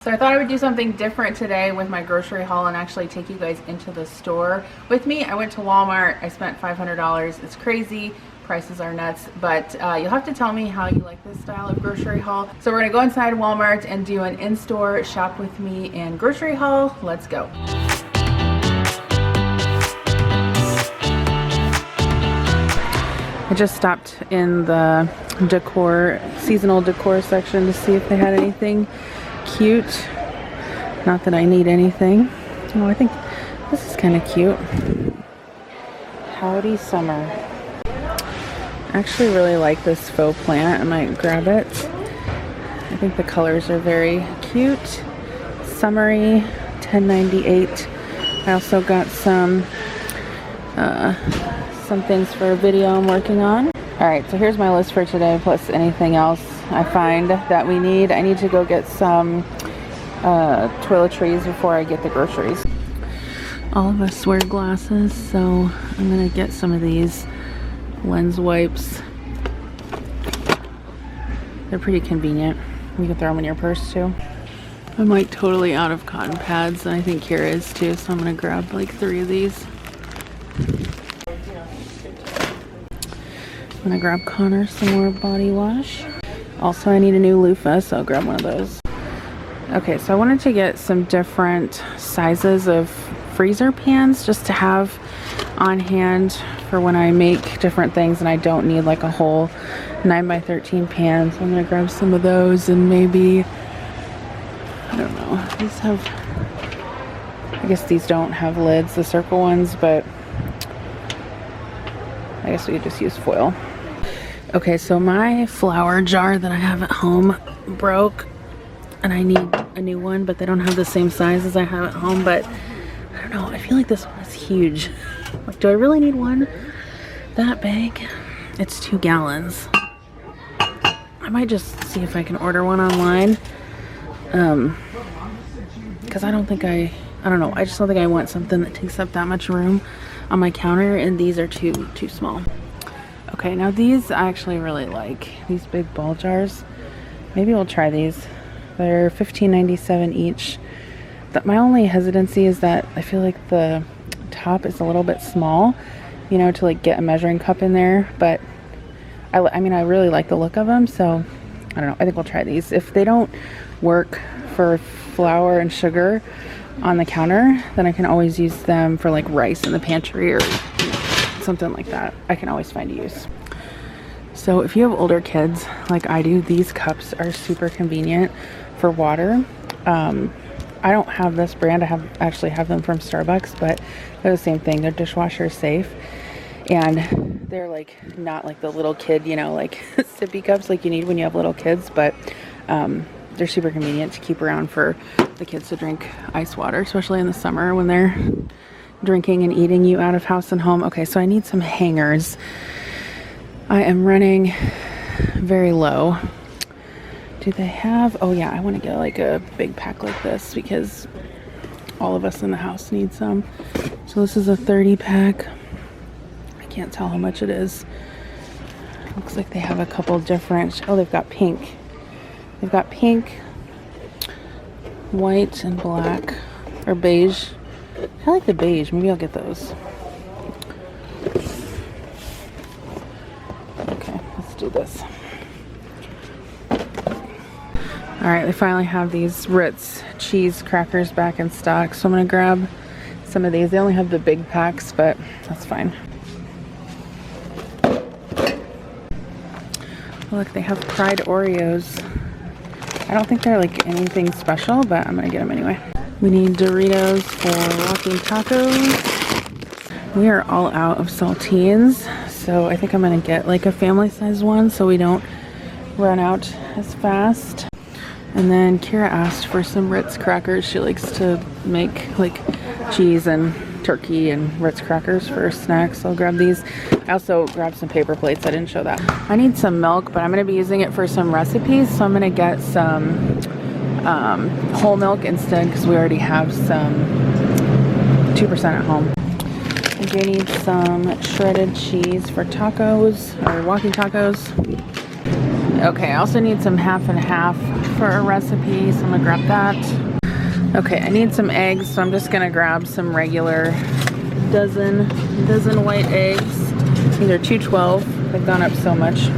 So I thought I would do something different today with my grocery haul and actually take you guys into the store with me. I went to Walmart. I spent $500. It's crazy. Prices are nuts, but you'll have to tell me how you like this style of grocery haul. So we're gonna go inside Walmart and do an in-store shop with me and grocery haul. Let's go. I just stopped in the decor, seasonal decor section to see if they had anything cute. Not that I need anything. Oh, I think this is kind of cute. Howdy Summer. I actually really like this faux plant. I might grab it. I think the colors are very cute. Summery, $10.98. I also got some things for a video I'm working on. Alright, so here's my list for today, plus anything else I find that we need. I need to go get some toiletries before I get the groceries. All of us wear glasses, so I'm gonna get some of these lens wipes. They're pretty convenient. You can throw them in your purse too. I'm like totally out of cotton pads, and I think Kira is too, so I'm gonna grab like 3 of these. I'm gonna grab Connor some more body wash. Also, I need a new loofah, so I'll grab one of those. Okay, so I wanted to get some different sizes of freezer pans just to have on hand for when I make different things and I don't need like a whole 9x13 pan. So I'm gonna grab some of those, and maybe, I don't know, these have, I guess these don't have lids, the circle ones, but I guess we could just use foil. Okay, so my flour jar that I have at home broke and I need a new one, but they don't have the same size as I have at home. But I don't know, I feel like this one is huge. Like, do I really need one that big? It's 2 gallons. I might just see if I can order one online. Because I don't know, I just don't think I want something that takes up that much room on my counter, and these are too small. Okay, now these I actually really like, these big ball jars. Maybe we'll try these. They're $15.97 each. My only hesitancy is that I feel like the top is a little bit small, you know, to like get a measuring cup in there, but I mean, I really like the look of them, so I don't know, I think we'll try these. If they don't work for flour and sugar on the counter, then I can always use them for like rice in the pantry or something like that. I can always find a use. So if you have older kids like I do, these cups are super convenient for water. I don't have this brand. I actually have them from Starbucks, but they're the same thing. They're dishwasher safe, and they're like not like the little kid, you know, like sippy cups like you need when you have little kids, but they're super convenient to keep around for the kids to drink ice water, especially in the summer when they're drinking and eating you out of house and home. Okay, so I need some hangers. I am running very low. Do they have, oh yeah, I want to get like a big pack like this because all of us in the house need some. So this is a 30 pack. I can't tell how much it is. Looks like they have a couple different, oh, they've got pink. They've got pink, white, and black, or beige. I like the beige. Maybe I'll get those. Okay, let's do this. Alright, they finally have these Ritz cheese crackers back in stock, so I'm going to grab some of these. They only have the big packs, but that's fine. Look, they have Pride Oreos. I don't think they're like anything special, but I'm gonna get them anyway. We need Doritos for walking tacos. We are all out of saltines, so I think I'm gonna get like a family size one so we don't run out as fast. And then Kira asked for some Ritz crackers. She likes to make like cheese and turkey and Ritz crackers for snacks. So I'll grab these. I also grabbed some paper plates. I didn't show that. I need some milk, but I'm going to be using it for some recipes. So I'm going to get some whole milk instead because we already have some 2% at home. I do need some shredded cheese for tacos or walking tacos. Okay, I also need some half and half for a recipe, so I'm gonna grab that. Okay, I need some eggs, so I'm just gonna grab some regular dozen white eggs. These are $2.12. They've gone up so much.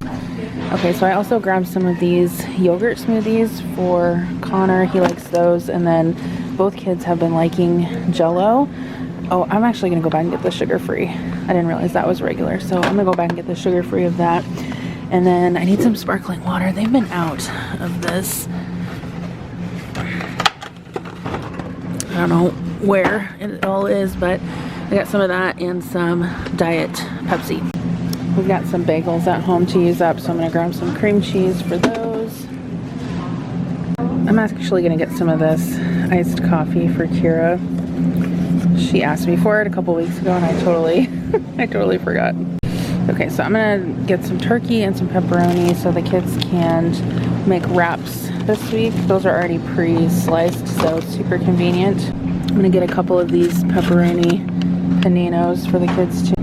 Okay, so I also grabbed some of these yogurt smoothies for Connor. He likes those, and then both kids have been liking Jell-O. Oh, I'm actually gonna go back and get the sugar-free. I didn't realize that was regular, so I'm gonna go back and get the sugar-free of that. And then I need some sparkling water. They've been out of this. I don't know where it all is, but I got some of that and some Diet Pepsi. We've got some bagels at home to use up, so I'm gonna grab some cream cheese for those. I'm actually gonna get some of this iced coffee for Kira. She asked me for it a couple weeks ago and I totally forgot. Okay, so I'm gonna get some turkey and some pepperoni so the kids can make wraps this week. Those are already pre-sliced, so it's super convenient. I'm gonna get a couple of these pepperoni paninos for the kids too.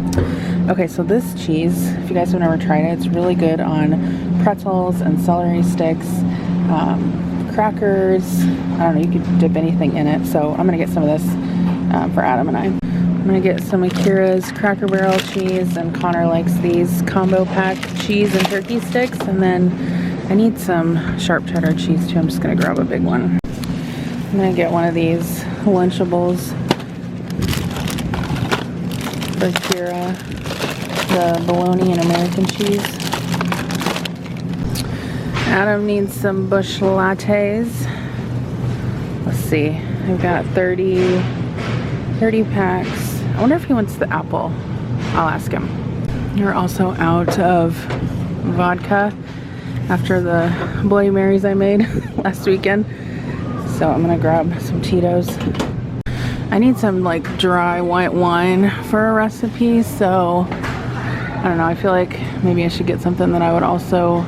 Okay, so this cheese, if you guys have never tried it, it's really good on pretzels and celery sticks, crackers. I don't know, you could dip anything in it. So I'm gonna get some of this for Adam and I. I'm gonna get some of Kira's Cracker Barrel cheese, and Connor likes these combo pack cheese and turkey sticks. And then I need some sharp cheddar cheese too. I'm just gonna grab a big one. I'm gonna get one of these Lunchables for Kira, the bologna and American cheese. Adam needs some Busch lattes. Let's see, I've got 30 packs. I wonder if he wants the apple. I'll ask him. We're also out of vodka after the Bloody Marys I made last weekend. So I'm gonna grab some Tito's. I need some like dry white wine for a recipe, so I don't know, I feel like maybe I should get something that I would also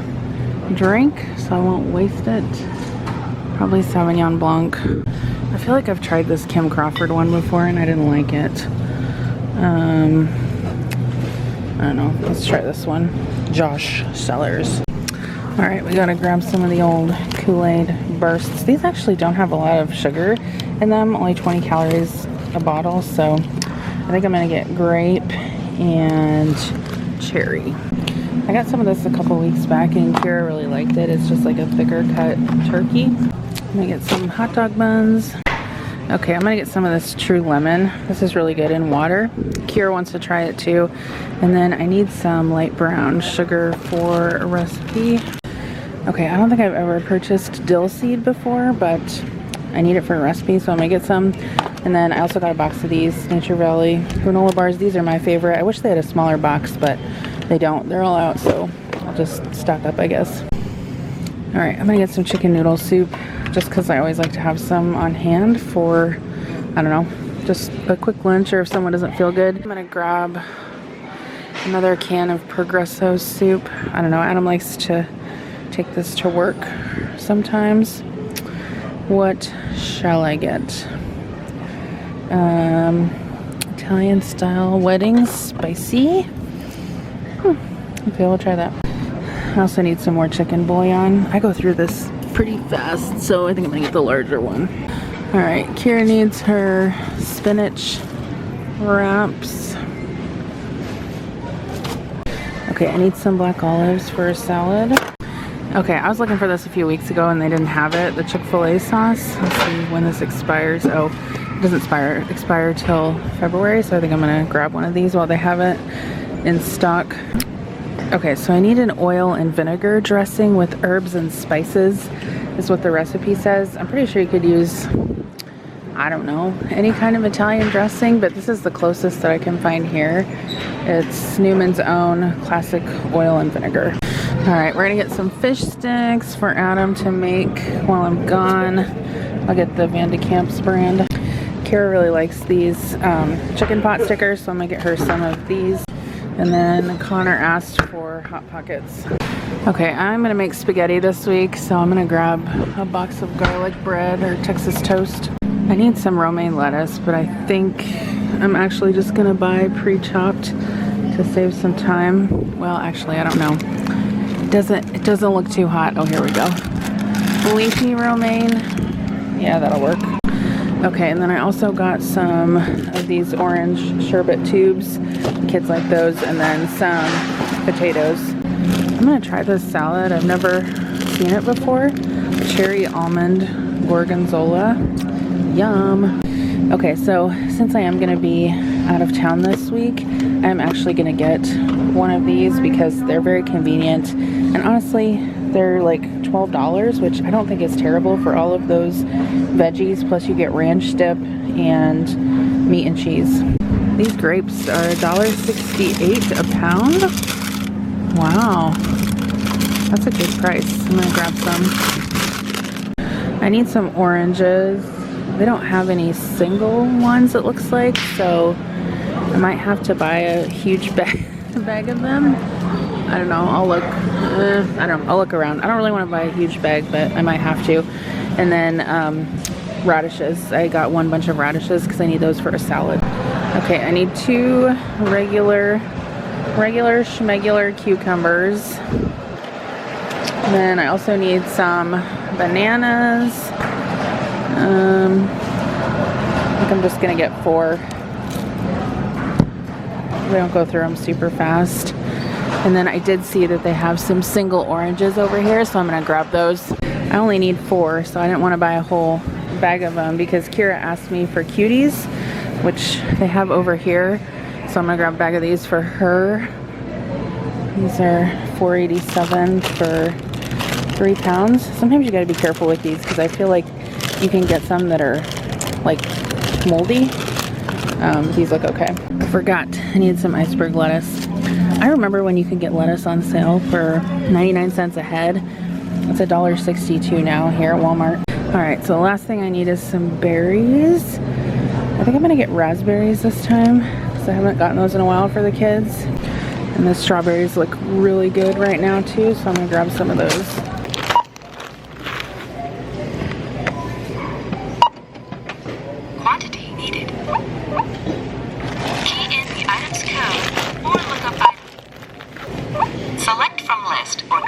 drink so I won't waste it. Probably Sauvignon Blanc. I feel like I've tried this Kim Crawford one before and I didn't like it. I don't know, let's try this one. Josh Cellars. Alright, we gotta grab some of the old Kool-Aid bursts. These actually don't have a lot of sugar in them, only 20 calories a bottle, so I think I'm gonna get grape and cherry. I got some of this a couple weeks back and Kira really liked it. It's just like a thicker cut turkey. I'm gonna get some hot dog buns. Okay, I'm gonna get some of this True Lemon. This is really good in water. Kira wants to try it too. And then I need some light brown sugar for a recipe. Okay, I don't think I've ever purchased dill seed before, but I need it for a recipe, so I'm gonna get some. And then I also got a box of these Nature Valley granola bars. These are my favorite. I wish they had a smaller box, but they don't. They're all out, so I'll just stock up, I guess. All right, I'm gonna get some chicken noodle soup just because I always like to have some on hand for, I don't know, just a quick lunch or if someone doesn't feel good. I'm gonna grab another can of Progresso soup. I don't know, Adam likes to take this to work sometimes. What shall I get? Italian style wedding spicy. Okay, we'll try that. I also need some more chicken bouillon. I go through this pretty fast, so I think I'm gonna get the larger one. All right, Kira needs her spinach wraps. Okay, I need some black olives for a salad. Okay, I was looking for this a few weeks ago and they didn't have it. The Chick-fil-A sauce. Let's see when this expires. Oh, it doesn't expire till February, so I think I'm gonna grab one of these while they have it in stock. Okay, so I need an oil and vinegar dressing with herbs and spices, is what the recipe says. I'm pretty sure you could use, I don't know, any kind of Italian dressing, but this is the closest that I can find here. It's Newman's Own classic oil and vinegar. All right, we're gonna get some fish sticks for Adam to make while I'm gone. I'll get the Van de Kamp's brand. Kara really likes these chicken pot stickers, so I'm gonna get her some of these. And then Connor asked for Hot Pockets. Okay, I'm gonna make spaghetti this week, so I'm gonna grab a box of garlic bread or Texas toast. I need some romaine lettuce, but I think I'm actually just gonna buy pre-chopped to save some time. Well, actually, I don't know. It doesn't look too hot. Oh, here we go. leafy romaine. Yeah, that'll work. Okay, and then I also got some of these orange sherbet tubes. Kids like those, and then some potatoes. I'm gonna try this salad. I've never seen it before. Cherry almond gorgonzola. Yum. Okay, so since I am gonna be out of town this week, I'm actually gonna get one of these because they're very convenient, and honestly they're like $12, which I don't think is terrible for all of those veggies, plus you get ranch dip and meat and cheese. These grapes are $1.68 a pound. Wow, that's a good price. I'm gonna grab some. I need some oranges. They don't have any single ones, it looks like, so I might have to buy a huge bag of them. I don't know, I'll look. I'll look around. I don't really want to buy a huge bag, but I might have to. And then radishes. I got one bunch of radishes because I need those for a salad. Okay, I need 2 regular schmegular cucumbers. And then I also need some bananas. I think I'm just gonna get 4. We don't go through them super fast. And then I did see that they have some single oranges over here, so I'm gonna grab those. I only need 4, so I didn't want to buy a whole bag of them because Kira asked me for cuties, which they have over here. So I'm gonna grab a bag of these for her. These are $4.87 for 3 pounds. Sometimes you gotta be careful with these because I feel like you can get some that are like moldy. These look okay. I forgot, I need some iceberg lettuce. I remember when you could get lettuce on sale for 99 cents a head. It's $1.62 now here at Walmart. All right, so the last thing I need is some berries. I think I'm gonna get raspberries this time because I haven't gotten those in a while for the kids. And the strawberries look really good right now too, so I'm gonna grab some of those. Quantity needed. Key in the item's code or look up item. Select from list or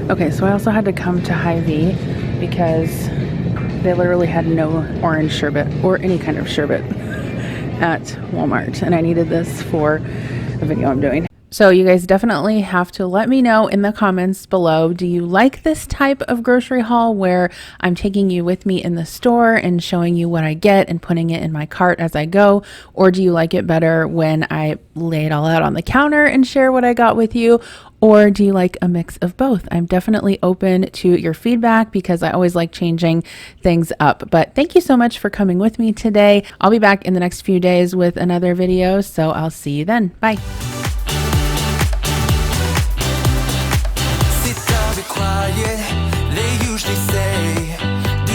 Okay, so I also had to come to Hy-Vee because they literally had no orange sherbet or any kind of sherbet at Walmart, and I needed this for a video I'm doing. So you guys definitely have to let me know in the comments below, do you like this type of grocery haul where I'm taking you with me in the store and showing you what I get and putting it in my cart as I go? Or do you like it better when I lay it all out on the counter and share what I got with you? Or do you like a mix of both? I'm definitely open to your feedback because I always like changing things up. But thank you so much for coming with me today. I'll be back in the next few days with another video, so I'll see you then. Bye.